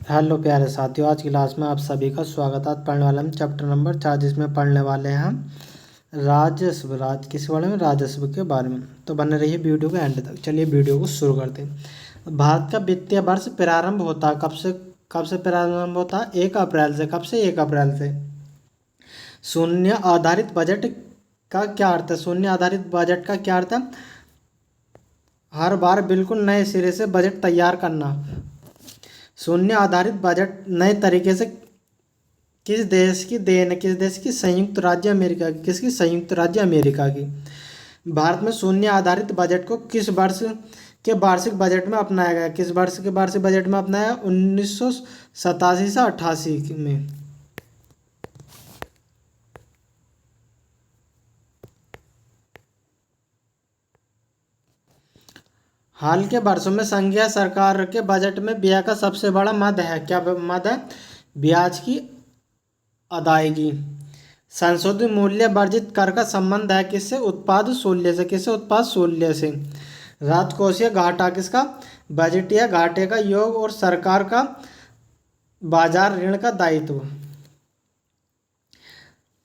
Hello प्यारे साथियों, आज की क्लास में आप सभी का स्वागत है। आज पढ़ने वाले हम चैप्टर नंबर 4, जिसमें पढ़ने वाले हैं हम किस बारे में, राजस्व के बारे में। तो बने रहिए वीडियो के एंड तक। चलिए वीडियो को शुरू करते हैं। भारत का वित्तीय वर्ष प्रारंभ होता है कब से प्रारंभ होता है? 1 अप्रैल से। कब से? 1 अप्रैल से। शून्य आधारित बजट का क्या अर्थ है? शून्य आधारित बजट का क्या अर्थ है? हर बार बिल्कुल नए सिरे से बजट तैयार करना। शून्य आधारित बजट नए तरीके से किस देश की देन है? किस देश की? संयुक्त राज्य अमेरिका की। किसकी? संयुक्त राज्य अमेरिका की। भारत में शून्य आधारित बजट को किस वर्ष के वार्षिक बजट में अपनाया गया? किस वर्ष के वार्षिक बजट में अपनाया? 1987 से 88 में। हाल के वर्षों में संघीय सरकार के बजट में व्यय का सबसे बड़ा मद है। क्या मद है? ब्याज की अदायगी। संशोधित मूल्य वर्जित कर का संबंध है किससे? उत्पाद शूल्य से। किससे? उत्पाद शूल्य से। राजकोषीय घाटा किसका? बजटीय घाटे का योग और सरकार का बाजार ऋण का दायित्व।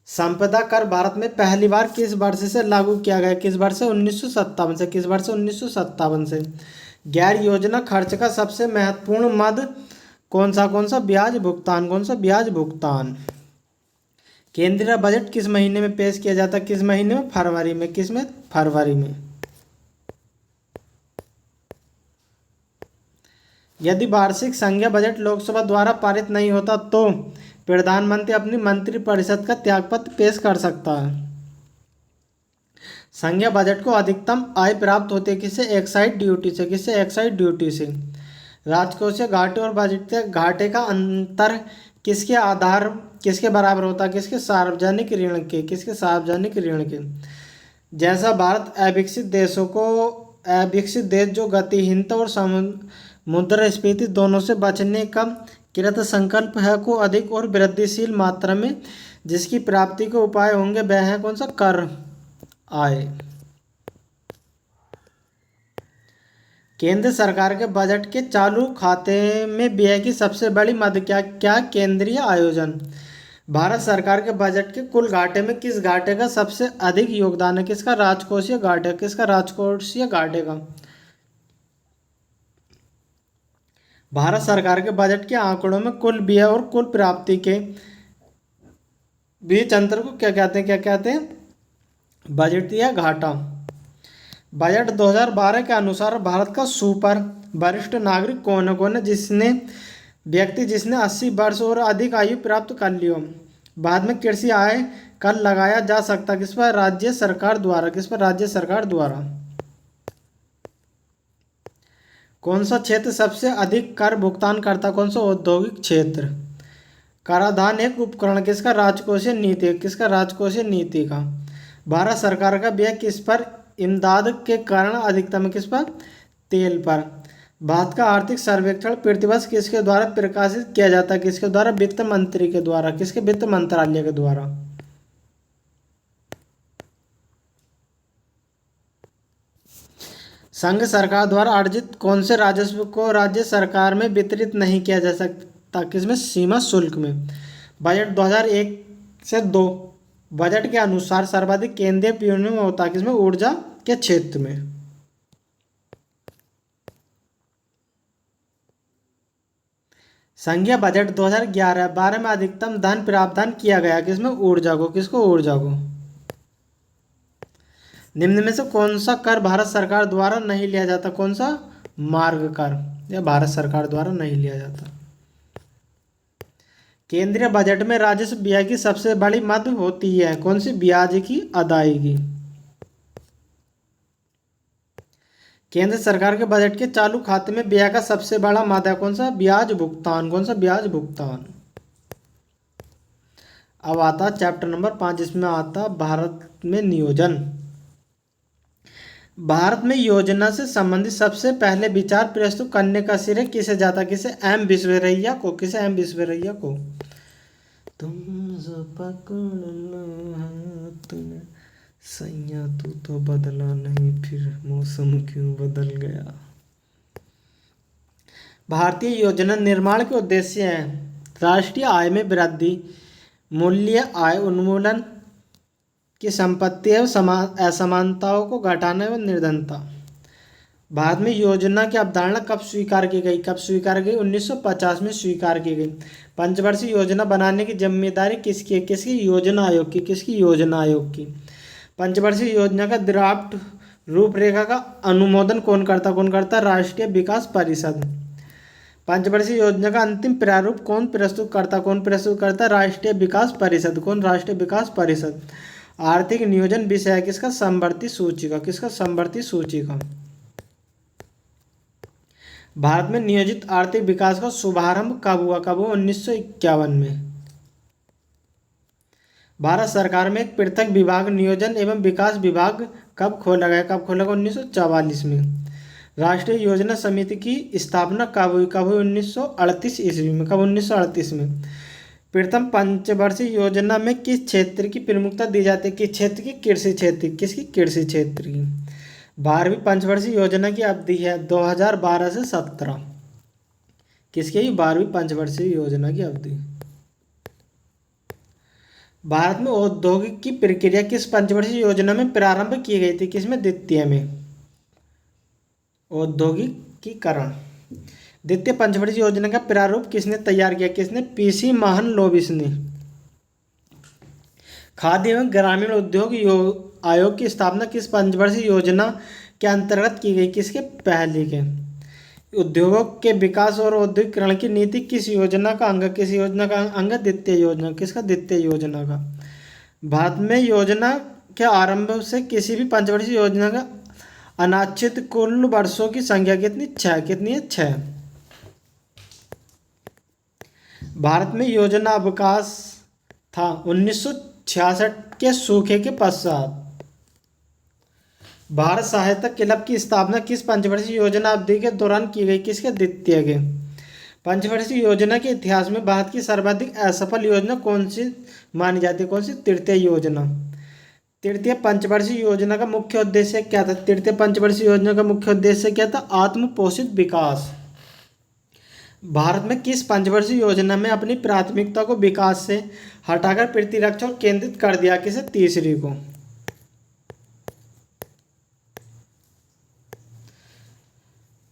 संपदा कर भारत में पहली बार किस वर्ष से लागू किया गया? किस वर्ष से? 1957 से। किस वर्ष से? 1957 से। गैर योजना खर्च का सबसे महत्वपूर्ण मद कौन सा? ब्याज भुगतान। कौन सा? ब्याज भुगतान। केंद्रीय बजट किस महीने में पेश किया जाता है? किस महीने में? फरवरी में। किस में? फरवरी में। यदि वार्षिक संघीय बजट लोकसभा द्वारा पारित नहीं होता तो प्रधानमंत्री अपनी मंत्रिपरिषद का त्यागपत्र पेश कर सकता है। संघीय बजट को अधिकतम आय प्राप्त होती है किससे? एक्साइज ड्यूटी से। किससे? एक्साइज ड्यूटी से। राजकोषीय घाटे और बजटीय घाटे का अंतर किसके बराबर होता है? किसके? सार्वजनिक ऋण के। किसके? सार्वजनिक ऋण के। जैसा भारत अविकसित देश जो गतिहीनता और मुद्रास्फीति दोनों से बचने का कृत संकल्प है को अधिक और वृद्धिशील मात्रा में जिसकी प्राप्ति के उपाय होंगे वह है कौन सा? कर आय। केंद्र सरकार के बजट के चालू खाते में व्यय की सबसे बड़ी मद क्या? केंद्रीय आयोजन। भारत सरकार के बजट के कुल घाटे में किस घाटे का सबसे अधिक योगदान है? किसका? राजकोषीय घाटे। किसका? राजकोषीय घाटे का। भारत सरकार के बजट के आंकड़ों में कुल व्यय और कुल प्राप्ति के बीच अंतर को क्या कहते हैं? क्या कहते हैं? बजटीय घाटा। बजट 2012 के अनुसार भारत का सुपर वरिष्ठ नागरिक कौन है? जिसने 80 वर्ष और अधिक आयु प्राप्त कर ली हो। बाद में कृषि आय कर लगाया जा सकता किस पर? राज्य सरकार द्वारा। किस पर? राज्य सरकार द्वारा। कौन सा क्षेत्र सबसे अधिक कर भुगतान करता? कौन सा? औद्योगिक क्षेत्र। कराधान एक उपकरण किसका? राजकोषीय नीति। किसका? राजकोषीय नीति का। भारत सरकार का व्यय किस पर इमदाद के कारण अधिकतम? किस पर? तेल पर। भारत का आर्थिक सर्वेक्षण प्रतिवर्ष किसके द्वारा प्रकाशित किया जाता है? किसके द्वारा? वित्त मंत्री के द्वारा। किसके? वित्त मंत्रालय के द्वारा। संघ सरकार द्वारा अर्जित कौन से राजस्व को राज्य सरकार में वितरित नहीं किया जा सकता? किसमें? सीमा शुल्क में। बजट 2001 से 2 बजट के अनुसार सर्वाधिक केंद्रीय विनियोग होता है किसमें? ऊर्जा के क्षेत्र में। संघीय बजट 2011-12 में अधिकतम धन प्रावधान किया गया किसमें? ऊर्जा को। किसको? ऊर्जा को। निम्न में से कौन सा कर भारत सरकार द्वारा नहीं लिया जाता? कौन सा? मार्ग कर। यह भारत सरकार द्वारा नहीं लिया जाता। केंद्रीय बजट में राजस्व व्यय की सबसे बड़ी मद होती है कौन सी? ब्याज की अदायगी। केंद्र सरकार के बजट के चालू खाते में व्यय का सबसे बड़ा मद है कौन सा? ब्याज भुगतान। कौन सा? ब्याज भुगतान। अब आता चैप्टर नंबर 5, जिसमें आता भारत में नियोजन। भारत में योजना से संबंधित सबसे पहले विचार प्रस्तुत करने का श्रेय किसे जाता? किसे? एम विश्वेश्वरैया को। किसे? एम विश्वेश्वरैया को। तुम जो पकड़ लो हाथ में सैया तू तो बदला नहीं फिर मौसम क्यों बदल गया। भारतीय योजना निर्माण के उद्देश्य हैं राष्ट्रीय आय में वृद्धि, मूल्य आय उन्मूलन की संपत्ति एवं असमानताओं को घटाना एवं निर्धनता। भारत में योजना की अवधारणा कब स्वीकार की गई? 1950 में स्वीकार की गई। पंचवर्षीय योजना बनाने की जिम्मेदारी किसकी है? किसकी? योजना आयोग की। किसकी? योजना आयोग की। पंचवर्षीय योजना का ड्राफ्ट रूपरेखा का अनुमोदन कौन करता? राष्ट्रीय विकास परिषद। पंचवर्षीय योजना का अंतिम प्रारूप कौन प्रस्तुत करता? राष्ट्रीय विकास परिषद। कौन? राष्ट्रीय विकास परिषद। आर्थिक नियोजन विषय है किसका? समवर्ती सूची का। समवर्ती सूची का। भारत में नियोजित आर्थिक विकास का शुभारंभ कब हुआ? 1951 में। भारत सरकार में एक पृथक विभाग नियोजन एवं विकास विभाग कब खोला गया? 1944 में। राष्ट्रीय योजना समिति की स्थापना कब हुई? 1938 ईस्वी में। 1938 में। प्रथम पंचवर्षीय योजना में किस क्षेत्र की प्रमुखता दी जाती है? किस क्षेत्र की? कृषि क्षेत्र। किसकी? कृषि क्षेत्र की। 12वीं पंचवर्षीय योजना की अवधि है 2012 से 17। किसकी? 12वीं पंचवर्षीय योजना की अवधि। भारत में औद्योगिक की प्रक्रिया किस पंचवर्षीय योजना में प्रारंभ की गई थी? किसमें? द्वितीय में। औद्योगिकीकरण। द्वितीय पंचवर्षीय योजना का प्रारूप किसने तैयार किया? किसने? पीसी महलनोबिस ने। खाद्य एवं ग्रामीण उद्योग आयोग की स्थापना किस पंचवर्षीय योजना के अंतर्गत की गई? किसके? पहले के। उद्योगों के विकास और औद्योगिकरण की नीति किस योजना का अंग? किस योजना का अंग? द्वितीय योजना। किसका? द्वितीय योजना का। भारत में योजना के आरंभ से किसी भी पंचवर्षीय योजना का अनाच्छित कुल वर्षों की संख्या कितनी? 6। कितनी है? 6। भारत में योजना अवकाश था 1966 के सूखे के पश्चात। भारत सहायता क्लब की स्थापना किस पंचवर्षीय योजना अवधि के दौरान की गई? किसके? द्वितीय के। पंचवर्षीय योजना के इतिहास में भारत की सर्वाधिक असफल योजना कौन सी मानी जाती है? कौन सी? तृतीय योजना। तृतीय पंचवर्षीय योजना का मुख्य उद्देश्य क्या था? तृतीय पंचवर्षीय योजना का मुख्य उद्देश्य क्या था? आत्म पोषित विकास। भारत में किस पंचवर्षीय योजना में अपनी प्राथमिकता को विकास से हटाकर प्रतिरक्षा और केंद्रित कर दिया? किसे? तीसरी को।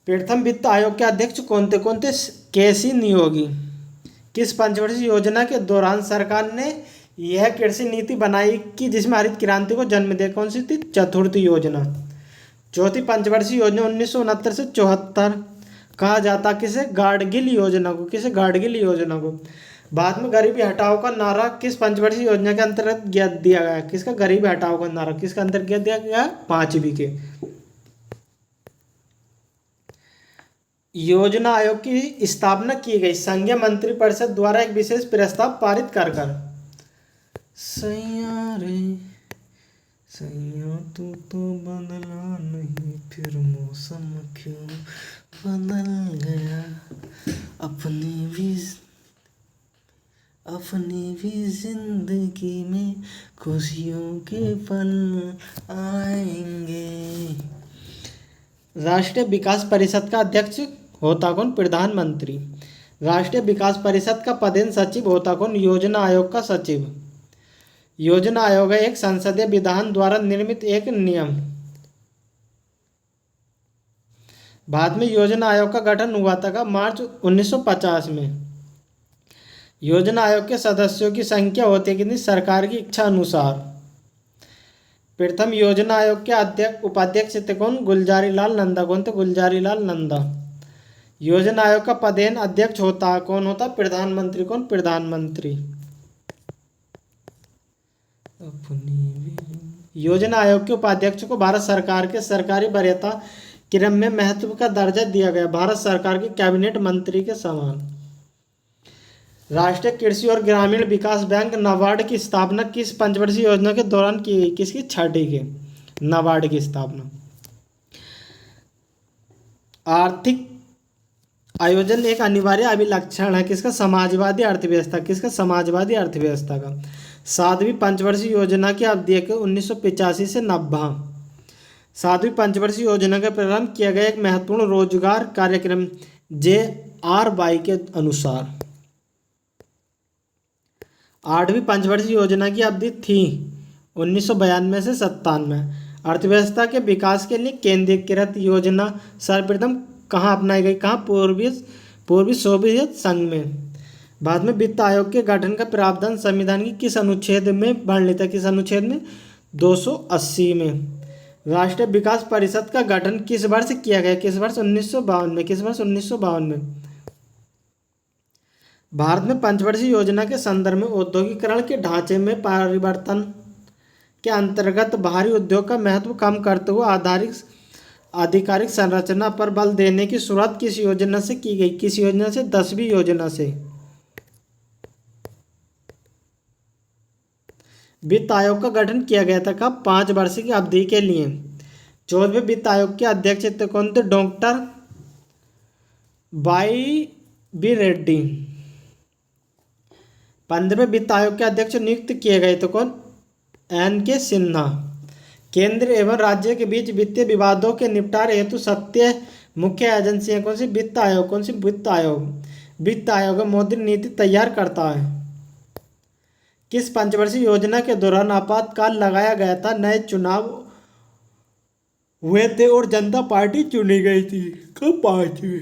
प्रथम वित्त आयोग के अध्यक्ष कौन थे? केसी नियोगी। किस पंचवर्षीय योजना के दौरान सरकार ने यह कृषि नीति बनाई कि जिसमें हरित क्रांति को जन्म दिया? कौन सी थी? चतुर्थ योजना। चौथी पंचवर्षीय योजना 1969 से 74 कहा जाता किसे? गाडगिल योजना को। किसे? गाडगिल योजना को। बाद में गरीबी हटाओ का नारा किस पंचवर्षीय योजना के अंतर्गत दिया गया? किसका? गरीबी हटाओ का नारा किसके अंतर्गत दिया गया? 5वीं के। योजना आयोग की स्थापना की गई संघीय मंत्रिपरिषद द्वारा एक विशेष प्रस्ताव पारित कर सैया रे सैया तू तो बदला नहीं, फिर मौसम क्यों बदल गया, अपनी भी जिंदगी में खुशियों के पल आएंगे। राष्ट्रीय विकास परिषद का अध्यक्ष होता कौन? प्रधानमंत्री। राष्ट्रीय विकास परिषद का पदेन सचिव होता कौन? योजना आयोग का सचिव। योजना आयोग है एक संसदीय विधान द्वारा निर्मित एक नियम। बाद में योजना आयोग का गठन हुआ था मार्च 1950 में। योजना आयोग के सदस्यों की संख्या होती है कितनी? सरकार की इच्छा अनुसार। प्रथम योजना आयोग के उपाध्यक्ष थे कौन? गुलजारी लाल नंदा। कौन थे? गुलजारी लाल नंदा। योजना आयोग का पदेन अध्यक्ष होता कौन होता? प्रधानमंत्री। कौन? प्रधानमंत्री। योजना आयोग के उपाध्यक्ष को भारत सरकार के सरकारी वरीयता क्रम में महत्व का दर्जा दिया गया, भारत सरकार के कैबिनेट मंत्री के समान। राष्ट्रीय कृषि और ग्रामीण विकास बैंक नाबार्ड की स्थापना किस पंचवर्षीय योजना के दौरान की गई? किसकी? 6ठी के। नाबार्ड की स्थापना। आर्थिक आयोजन एक अनिवार्य अभिलक्षण है किसका? समाजवादी अर्थव्यवस्था। किसका? समाजवादी अर्थव्यवस्था का। 7वीं पंचवर्षीय योजना की अवधि है 1985 से 90। 7वीं पंचवर्षीय योजना का प्रारंभ किया गया एक महत्वपूर्ण रोजगार कार्यक्रम JRY के अनुसार 8वीं पंचवर्षीय योजना की अवधि थी 1992 से 97। अर्थव्यवस्था के विकास के लिए केंद्रीकृत योजना सर्वप्रथम कहाँ अपनाई गई? कहाँ? पूर्वी सोवियत संघ में। बाद में वित्त आयोग के गठन का प्रावधान संविधान की किस अनुच्छेद में वर्णित है? किस अनुच्छेद में? 280 में। राष्ट्रीय विकास परिषद का गठन किस वर्ष किया गया? किस वर्ष? 1952 में। किस वर्ष? 1952 में। भारत में पंचवर्षीय योजना के संदर्भ में औद्योगिकरण के ढांचे में परिवर्तन के अंतर्गत बाहरी उद्योग का महत्व कम करते हुए आधिकारिक संरचना पर बल देने की शुरुआत किस योजना से की गई? किस योजना से? 10वीं योजना से। वित्त आयोग का गठन किया गया था कब? 5 वर्ष की अवधि के लिए। 14वें वित्त आयोग के अध्यक्ष थे कौन थे? Doctor YV Reddy. 15वें वित्त आयोग के अध्यक्ष नियुक्त किए गए थे कौन? NK सिन्हा। केंद्र एवं राज्य के बीच वित्तीय विवादों के निपटारे हेतु सत्य मुख्य एजेंसियां कौन सी? वित्त आयोग। कौन सी? वित्त आयोग। वित्त आयोग मौद्रिक नीति तैयार करता है। किस पंचवर्षीय योजना के दौरान आपातकाल लगाया गया था? नए चुनाव हुए थे और जनता पार्टी चुनी गई थी। कब? 5वीं।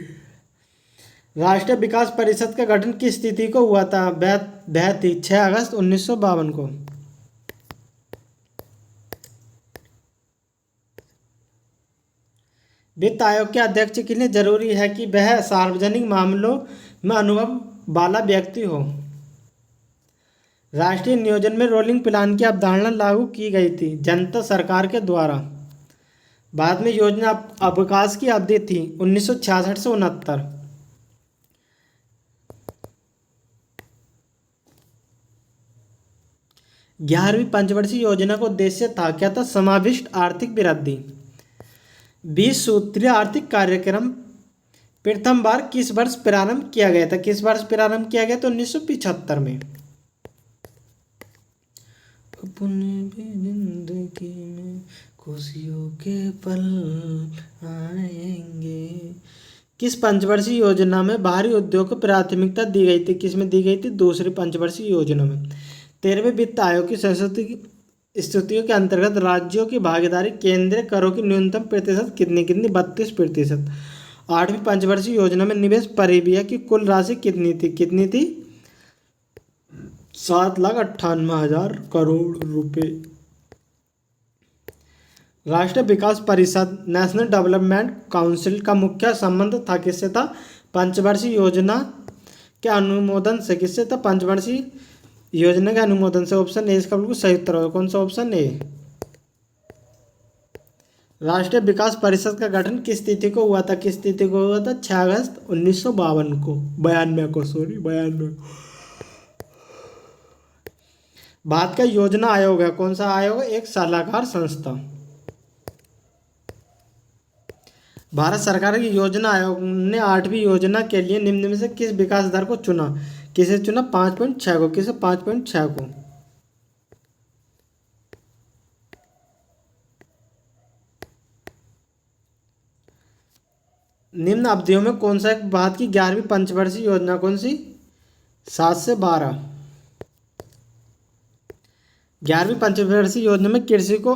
राष्ट्रीय विकास परिषद का गठन किस तिथि को हुआ था? वह थी 6 अगस्त 1952 को। वित्त आयोग के अध्यक्ष के लिए जरूरी है कि वह सार्वजनिक मामलों में अनुभव वाला व्यक्ति हो। राष्ट्रीय नियोजन में रोलिंग प्लान की अवधारणा लागू की गई थी जनता सरकार के द्वारा। बाद में योजना अवकाश की अवधि थी 1966 से 69। ग्यारहवीं पंचवर्षीय योजना का उद्देश्य था क्या था? समाविष्ट आर्थिक वृद्धि। 20 सूत्रीय आर्थिक कार्यक्रम प्रथम बार किस वर्ष प्रारंभ किया गया था? किस वर्ष प्रारंभ किया गया था? 1975 में। अपने भी जिंदगी में खुशियों के पल आएंगे। किस पंचवर्षीय योजना में बाहरी उद्योग को प्राथमिकता दी गई थी? किस में दी गई थी? दूसरी पंचवर्षीय योजना में। 13वें वित्त आयोग की स्थितियों के अंतर्गत राज्यों की भागीदारी केंद्रीय करों की न्यूनतम प्रतिशत कितनी? 32%। 8वीं पंचवर्षीय योजना में निवेश परिव्यय की कुल राशि कितनी थी? कितनी थी? 7,98,000 करोड़ रुपए। राष्ट्रीय विकास परिषद नेशनल डेवलपमेंट काउंसिल का मुख्य संबंध था किससे था? पंचवर्षीय योजना के अनुमोदन से। किससे था? पंचवर्षीय योजना के अनुमोदन से। ऑप्शन ए इसका बिल्कुल सही उत्तर होगा। कौन सा? Option A. राष्ट्रीय विकास परिषद का गठन किस तिथि को हुआ था? किस तिथि को हुआ था? 6 अगस्त 1952 को। 92 को। भारत का योजना आयोग है कौन सा आयोग है? एक सलाहकार संस्था। भारत सरकार की योजना आयोग ने 8वीं योजना के लिए निम्न में से किस विकास दर को चुना? किसे चुना? 5.6 को। किसे? 5.6 को। निम्न अवधियों में कौन सा एक भारत की 11वीं पंचवर्षीय योजना कौन सी? 7 से 12। 11वीं पंचवर्षीय योजना में कृषि को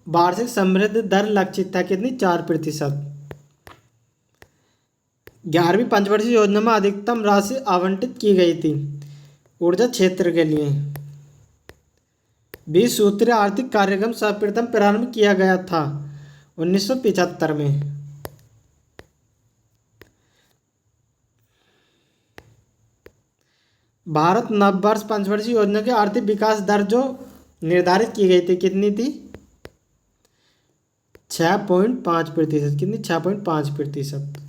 वार्षिक समृद्धि दर लक्षित था कितनी? 4%। 11वीं पंचवर्षीय योजना में अधिकतम राशि आवंटित की गई थी ऊर्जा क्षेत्र के लिए। 20 सूत्रीय आर्थिक कार्यक्रम सर्वप्रथम प्रारंभ किया गया था 1975 में। भारत नववर्ष पंचवर्षीय योजना की आर्थिक विकास दर जो निर्धारित की गई थी कितनी थी? 6.5%। कितनी? 6.5%।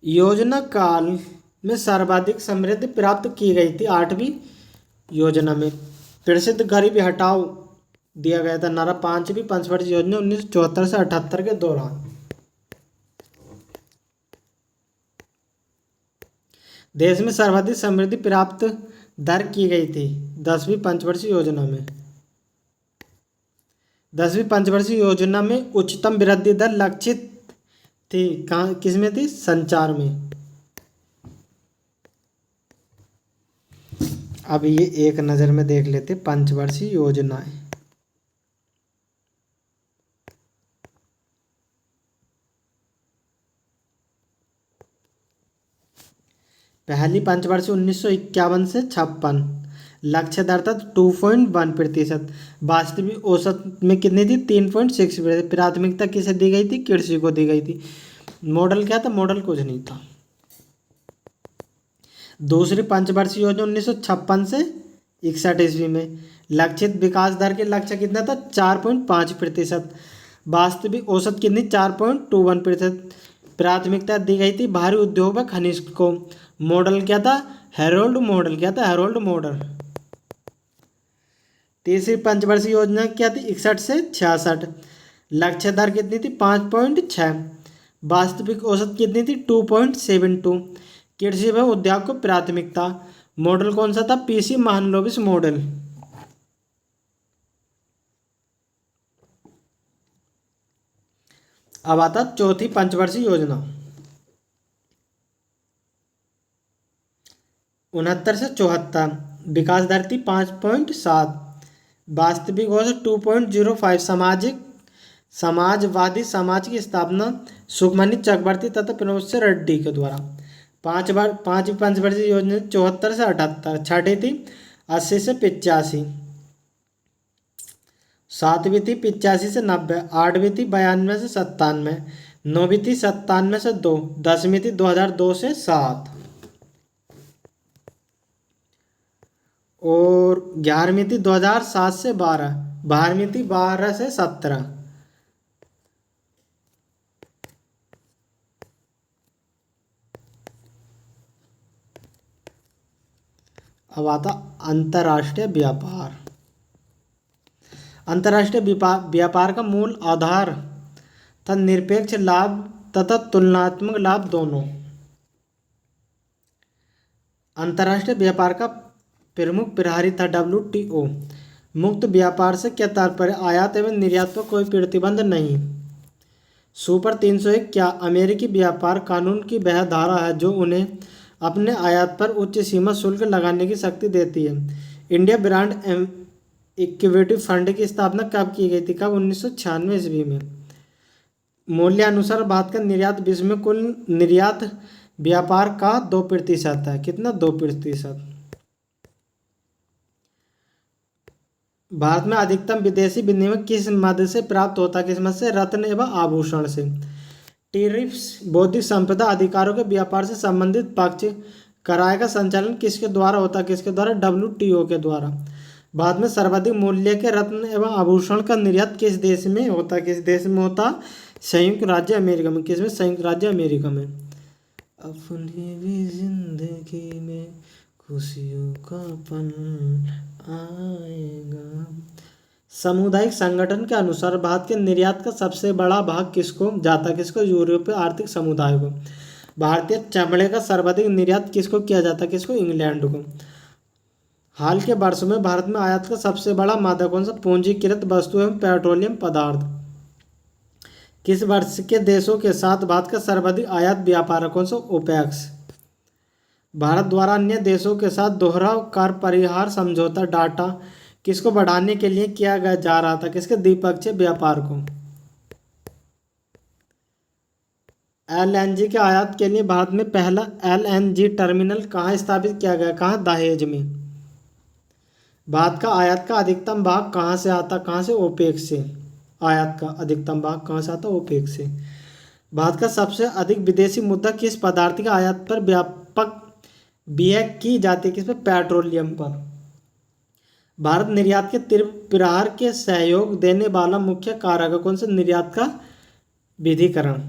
योजना काल में सर्वाधिक समृद्धि प्राप्त की गई थी 8वीं योजना में। प्रसिद्ध गरीबी हटाओ दिया गया था नारा 5वीं पंचवर्षीय योजना 1974 से 78 के दौरान। देश में सर्वाधिक समृद्धि प्राप्त दर की गई थी 10वीं पंचवर्षीय योजना में। 10वीं पंचवर्षीय योजना में उच्चतम वृद्धि दर लक्षित थी, कहाँ किस में थी? संचार में। अब ये एक नज़र में देख लेते पंचवर्षीय योजनाएं। पहली पंचवर्षीय 1951 से 56, लक्ष्य दर था 2.1%, वास्तविक औसत में कितनी थी? 3.6%। प्राथमिकता किसे दी गई थी? कृषि को दी गई थी। मॉडल क्या था? मॉडल कुछ नहीं था। दूसरी पंचवर्षीय योजना 1956 से 61 ईस्वी में, लक्षित विकास दर के लक्ष्य कितना था? 4.5%, वास्तविक औसत कितनी? 4.21%। प्राथमिकता दी गई थी भारी उद्योग व खनिज को। मॉडल क्या था? Harold model. क्या था? Harold model. तीसरी पंचवर्षीय योजना क्या थी? 61 से 66, लक्ष्य दर कितनी थी? 5.6, वास्तविक औसत कितनी थी? 2.72। कृषि व उद्योग को प्राथमिकता। मॉडल कौन सा था? PC Mahalanobis model. अब आता चौथी पंचवर्षीय योजना 69 से 74, विकास दर थी 5.7, वास्तविक औसत 2.05। समाजवादी समाज की स्थापना सुखमनी चक्रवर्ती तथा प्रमोद से रेड्डी के द्वारा। पांचवी पंचवर्षीय योजना 74 से 78, छठी थी 80 से 85, सातवीं थी 85 से 90, आठवीं थी 92 से 97, नौवीं थी 97 से 2, 10वीं थी 2002 से 7 और 11वीं थी 2007 से 12, 12वीं थी 12 से 17। अब आता अंतर्राष्ट्रीय व्यापार। अंतर्राष्ट्रीय व्यापार का मूल आधार था निरपेक्ष लाभ तथा तुलनात्मक लाभ दोनों। अंतर्राष्ट्रीय व्यापार का प्रमुख प्रहरी था WTO। मुक्त व्यापार से क्या तात्पर्य? आयात एवं निर्यात पर कोई प्रतिबंध नहीं। सुपर 301 क्या अमेरिकी व्यापार कानून की वह धारा है जो उन्हें अपने आयात पर उच्च सीमा शुल्क लगाने की शक्ति देती है। इंडिया ब्रांड इक्विटी फंड की स्थापना कब की गई थी? कब? 1996 ईस्वी में। मूल्यानुसार भारत का निर्यात विश्व में कुल निर्यात व्यापार का 2% है। कितना? 2%। भारत में अधिकतम विदेशी विनिमय किस मद से प्राप्त होता है? किस मद से? रत्न एवं आभूषण से। टेरिफ्स बौद्धिक संपदा अधिकारों के व्यापार से संबंधित पक्ष करार का संचालन किसके द्वारा होता है? किसके द्वारा? WTO के द्वारा। भारत में सर्वाधिक मूल्य के रत्न एवं आभूषण का निर्यात किस देश में होता है? किस देश में होता? संयुक्त राज्य अमेरिका में। किस में? संयुक्त राज्य अमेरिका में। अपनी भी जिंदगी में खुशियों का पल आएगा। सामुदायिक संगठन के अनुसार भारत के निर्यात का सबसे बड़ा भाग किसको जाता है? किसको? यूरोपीय आर्थिक समुदाय को। भारतीय चमड़े का सर्वाधिक निर्यात किसको किया जाता है? किसको? इंग्लैंड को। हाल के वर्षों में भारत में आयात का सबसे बड़ा माध्यम कौन सा? पूंजीकृत वस्तु एवं पेट्रोलियम पदार्थ। किस वर्ष के देशों के साथ भारत का सर्वाधिक आयात व्यापार है? कौन सा? ओपेक्स। भारत द्वारा अन्य देशों के साथ दोहरा कर परिहार समझौता डाटा किसको बढ़ाने के लिए किया जा रहा था? किसके? द्विपक्षीय व्यापार को। LNG के आयात के लिए भारत में पहला LNG टर्मिनल कहाँ स्थापित किया गया? कहाँ? दहेज में। भारत का आयात का अधिकतम भाग कहाँ से आता? कहाँ से? ओपेक से। आयात का अधिकतम भाग कहाँ से आता? ओपेक से। भारत का सबसे अधिक विदेशी मुद्रा किस पदार्थ के आयात पर व्यापक व्यय की जाती है? किस पर? पेट्रोलियम पर। भारत निर्यात के तीव्र प्रहार के सहयोग देने वाला मुख्य कारक है? कौन सा? निर्यात का विधिकरण।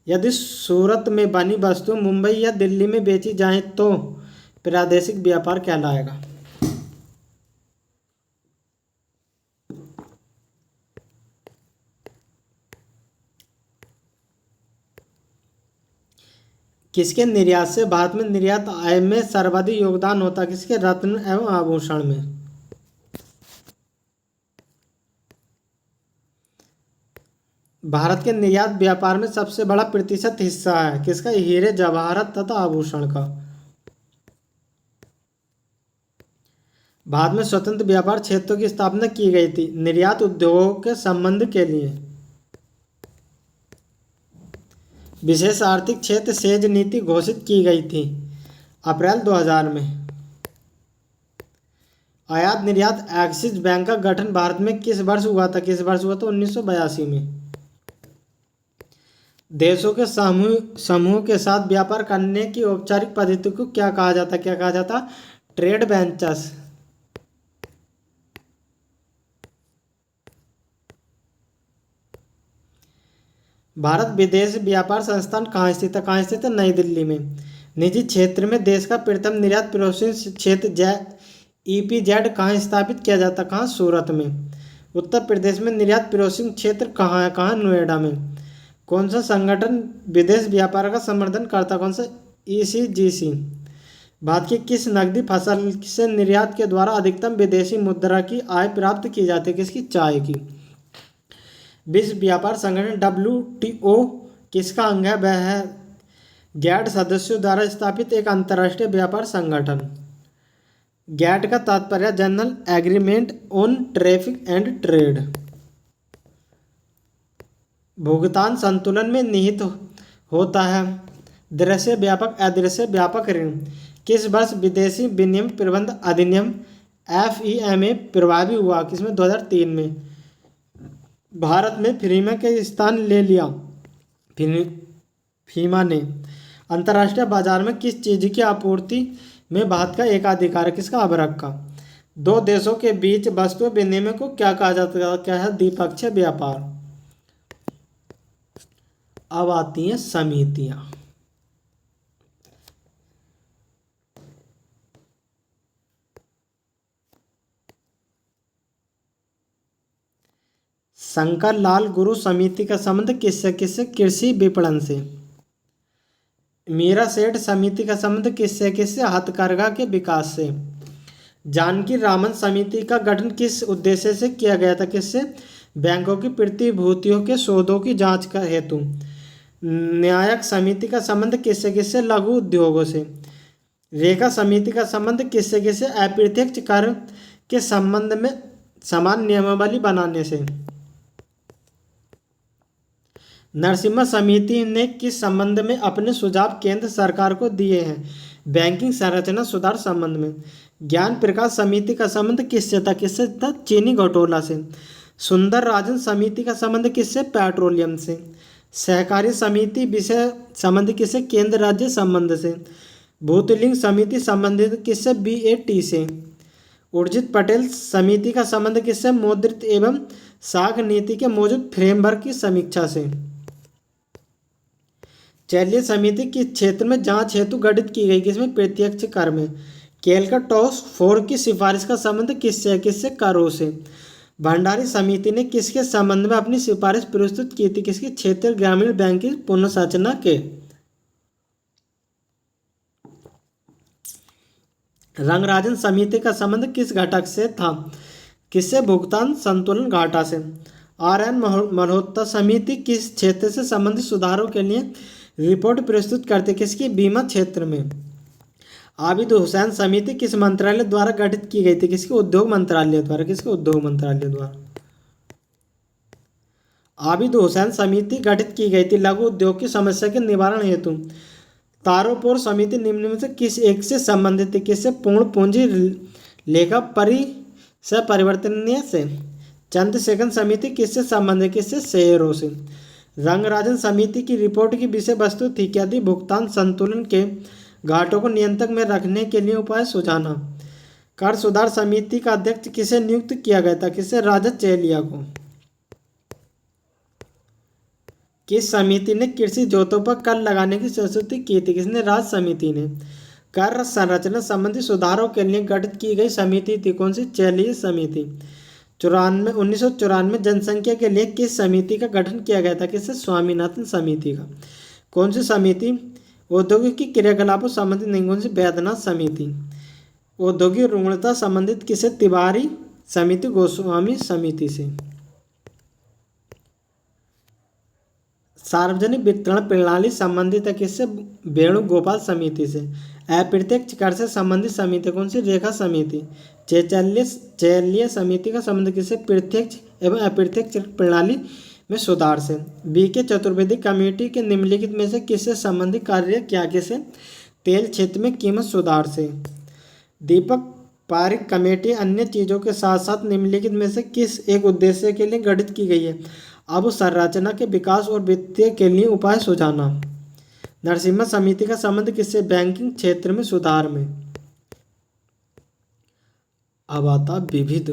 यदि सूरत में बनी वस्तु मुंबई या दिल्ली में बेची जाए तो प्रादेशिक व्यापार कहलाएगा। किसके निर्यात से भारत में निर्यात आय में सर्वाधिक योगदान होता है? किसके? रत्न एवं आभूषण में। भारत के निर्यात व्यापार में सबसे बड़ा प्रतिशत हिस्सा है किसका? हीरे जवाहरात तथा आभूषण का। भारत में स्वतंत्र व्यापार क्षेत्रों की स्थापना की गई थी निर्यात उद्योगों के संबंध के लिए। विशेष आर्थिक क्षेत्र सेज नीति घोषित की गई थी अप्रैल 2000 में। आयात निर्यात एक्सिस बैंक का गठन भारत में किस वर्ष हुआ था? किस वर्ष हुआ था? 1982 में। देशों के समूह के साथ व्यापार करने की औपचारिक पद्धति को क्या कहा जाता? क्या कहा जाता? Trade benchers. भारत विदेश व्यापार संस्थान कहाँ स्थित है? कहाँ स्थित है? नई दिल्ली में। निजी क्षेत्र में देश का प्रथम निर्यात प्रोसेसिंग क्षेत्र EPZ कहाँ स्थापित किया जाता? कहाँ? सूरत में। उत्तर प्रदेश में निर्यात प्रोसेसिंग क्षेत्र कहाँ है? कहाँ? नोएडा में। कौन सा संगठन विदेश व्यापार का समर्थन करता? कौन सा? ECGC। भारत की किस नकदी फसल से निर्यात के द्वारा अधिकतम विदेशी मुद्रा की आय प्राप्त की जाती है? किसकी? चाय की। विश्व व्यापार संगठन WTO किसका अंग है? वह है गैट सदस्यों द्वारा स्थापित एक अंतर्राष्ट्रीय व्यापार संगठन। गैट का तात्पर्य general agreement on traffic and trade. भुगतान संतुलन में निहित होता है दृश्य व्यापक अदृश्य व्यापक ऋण। किस वर्ष विदेशी विनिमय प्रबंध अधिनियम FEMA प्रभावी हुआ? किसमें? 2003 में। भारत में फीमा के स्थान ले लिया फीमा ने। अंतर्राष्ट्रीय बाजार में किस चीज़ की आपूर्ति में भारत का एकाधिकार है? किसका? अभ्रक का। दो देशों के बीच वस्तु विनिमय को क्या कहा जाता है? क्या है? द्विपक्षीय व्यापार। अब आती हैं समितियां। शंकर लाल गुरु समिति का संबंध किससे? किससे? कृषि विपणन से। मीरा सेठ समिति का संबंध किससे? किससे? हथकरघा के विकास से। जानकी रामन समिति का गठन किस उद्देश्य से किया गया था? किससे? बैंकों की प्रतिभूतियों के सौदों की जांच का हेतु। न्यायक समिति का संबंध किससे? किससे? लघु उद्योगों से। रेखा समिति का संबंध किससे? किससे? अप्रत्यक्ष कर के संबंध में समान नियमावली बनाने से। नरसिम्हा समिति ने किस संबंध में अपने सुझाव केंद्र सरकार को दिए हैं? बैंकिंग संरचना सुधार संबंध में। ज्ञान प्रकाश समिति का संबंध किससे था? किससे था? चीनी घोटाला से। सुंदर राजन समिति का संबंध किससे? पेट्रोलियम से। सहकारी समिति विषय संबंध किससे? केंद्र राज्य संबंध से। भूतलिंग समिति संबंधित किससे? BAT से। उर्जित पटेल समिति का संबंध किससे? मौद्रिक एवं साख नीति के मौजूद फ्रेमवर्क की समीक्षा से। चलिए समिति किस क्षेत्र में जांच हेतु गठित की गई? किसमें? प्रत्यक्ष कर में। कैलकट टास्क फोर्स की सिफारिश का संबंध किससे? किससे? करों से। भंडारी समिति ने किसके संबंध में अपनी सिफारिश प्रस्तुत की थी? किसकी? क्षेत्रीय ग्रामीण बैंक की पुनर्संरचना के। रंगराजन समिति का संबंध किस घटक से था? किससे? भुगतान संतुलन घाटा से। RN मल्होत्रा समिति किस क्षेत्र से संबंधित सुधारों के लिए रिपोर्ट प्रस्तुत करते? किसकी? बीमा क्षेत्र में। आबिद हुसैन समिति किस मंत्रालय द्वारा गठित की गई थी? किसके? उद्योग मंत्रालय द्वारा। किसके? उद्योग मंत्रालय द्वारा। आबिद हुसैन समिति गठित की गई थी लघु उद्योग की समस्या के निवारण हेतु। तारोपोर समिति निम्न में से किस एक से संबंधित थी? किससे? पूर्ण पूंजी लेखा परिसर परिवर्तनीय से। चंद्रशेखर समिति किससे संबंधित? किससे? शेयरों से। रंगराजन समिति की रिपोर्ट की विषय वस्तु थी क्या थी? भुगतान संतुलन के घाटों को नियंत्रण में रखने के लिए उपाय सुझाना। कर सुधार समिति का अध्यक्ष किसे नियुक्त किया गया था? किससे? राजा चेलिया को। किस समिति ने कृषि जोतों पर कर लगाने की प्रस्तुति की थी? किसने? राज समिति ने। कर संरचना संबंधी सुधारों के लिए गठित की गई समिति थी कौन सी? चेलिया समिति। 1994 जनसंख्या के लिए किस समिति का गठन किया गया था? किससे? स्वामीनाथन समिति का। कौन सी समिति? औद्योगिक क्रियाकलापों संबंधित नहीं। कौन सी? वैद्यनाथ समिति। औद्योगिक ऋणता संबंधित किसे? तिवारी समिति गोस्वामी समिति से। सार्वजनिक वितरण प्रणाली संबंधित है किससे? वेणुगोपाल समिति से। अप्रत्यक्ष कर से संबंधित समिति कौन सी? रेखा समिति। चैलीय समिति का संबंध किससे? प्रत्यक्ष एवं अप्रत्यक्ष प्रणाली में सुधार से। बी के चतुर्वेदी कमेटी के निम्नलिखित में से किससे संबंधित कार्य किया? किसे? तेल क्षेत्र में कीमत सुधार से। दीपक पारिक कमेटी अन्य चीज़ों के साथ साथ निम्नलिखित में से किस एक उद्देश्य के लिए गठित की गई है? अवसंरचना के विकास और वित्तीय के लिए उपाय सुझाना। नरसिम्हा समिति का संबंध किससे? बैंकिंग क्षेत्र में सुधार में। अब आता विविध।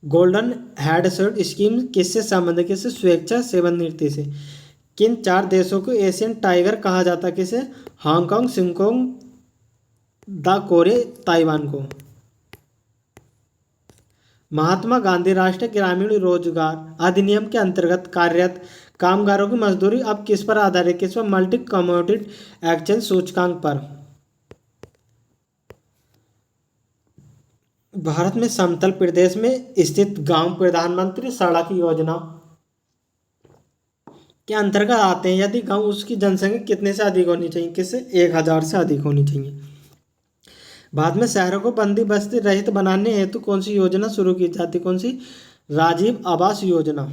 गोल्डन हैंडशेक स्कीम किससे संबंधित? किससे? स्वेच्छा सेवन नीति से। किन 4 देशों को एशियन टाइगर कहा जाता? किसे? हांगकांग, सिंगकांग, द कोरिया, ताइवान को। महात्मा गांधी राष्ट्रीय ग्रामीण रोजगार अधिनियम के अंतर्गत कार्यरत कामगारों की मजदूरी अब किस पर आधारित? किस पर? मल्टी कमोडिटी एक्सचेंज सूचकांक पर। भारत में समतल प्रदेश में स्थित गांव प्रधानमंत्री सड़क योजना के अंतर्गत आते हैं यदि गांव उसकी जनसंख्या कितने से अधिक होनी चाहिए? किससे? 1000 से अधिक होनी चाहिए। बाद में शहरों को बंदी बस्ती रहित बनाने हेतु कौन सी योजना शुरू की जाती? कौन सी? राजीव आवास योजना।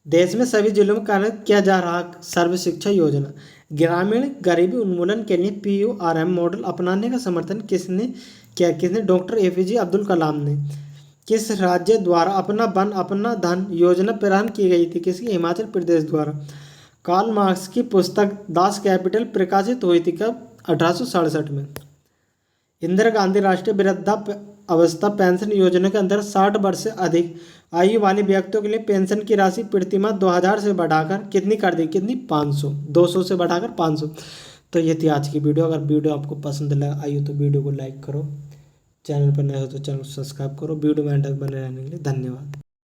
देश में सभी जिलों में कार्यरत किया जा रहा सर्व शिक्षा योजना। ग्रामीण गरीबी उन्मूलन के लिए PURM मॉडल अपनाने का समर्थन किसने किया? किसने? डॉक्टर APJ अब्दुल कलाम ने। किस राज्य द्वारा अपना वन अपना धन योजना प्रारंभ की गई थी? किसकी? हिमाचल प्रदेश द्वारा। कार्ल मार्क्स की पुस्तक दास कैपिटल प्रकाशित हुई थी कब? 1867 में। इंदिरा गांधी राष्ट्रीय वृद्धावस्था पेंशन योजना के अंदर 60 वर्ष से अधिक आयु वाले व्यक्तियों के लिए पेंशन की राशि प्रतिमाह 2000 से बढ़ाकर कितनी कर दी? कितनी? 500। 200 से बढ़ाकर 500। तो ये थी आज की वीडियो। अगर वीडियो आपको पसंद लगा आइए तो वीडियो को लाइक करो, चैनल पर नए हो तो चैनल को सब्सक्राइब करो। वीडियो में एंड तक बने रहने के लिए धन्यवाद।